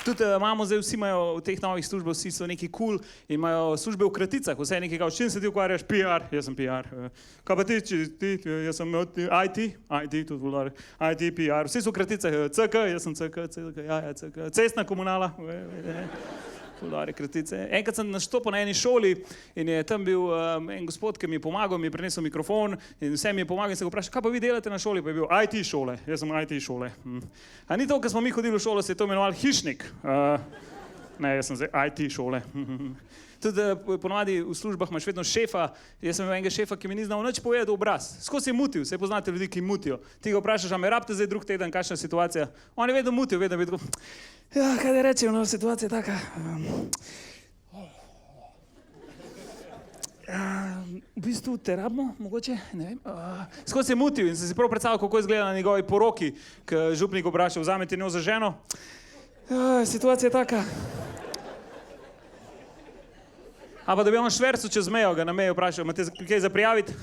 Tudi imamo zdaj, vsi imajo v teh novih službah, vsi so neki cool in imajo službe v kraticah, vse je nekaj kao, s čim se ti ukvarjaš? PR, jaz sem PR. Kaj pa ti, jaz sem IT, tudi volar, IT, PR, vsi so v kraticah, CK, jaz sem CK, CK, cestna komunala, volar, kratice. Enkrat sem nastopil na eni šoli in je tam bil en gospod, ki mi je pomagal, mi je prinesel mikrofon in vse mi je pomagal in se ga vprašal, kaj pa vi delate na šoli? Pa je bil IT šole, jaz sem IT šole. A ni to, ko smo mi hodili v šolo, se je to imenoval hišnik. Ne, jaz sem zdaj IT šole. Tudi ponovadi v službah imaš vedno šefa, jaz sem imel enega šefa, ki mi ni znal nič povedati v obraz. Skozi je mutil, se poznate ljudi, ki mutijo. Ti ga vprašaš, a me rabite zdaj drug teden, kakšna situacija? On je vedno mutil, vedno tako, ja, kaj da rečem, no, situacija je taka. V bistvu te rabimo, mogoče, ne vem. Skozi je mutil in sem si prav predstavljal, kako izgleda na njegovi poroki, ko župnik vpraša, vzamete njo za ženo. Situacija je taka. A pa da bi on švercu čez mejo, ga na mejo vprašal, imate kaj za prijaviti?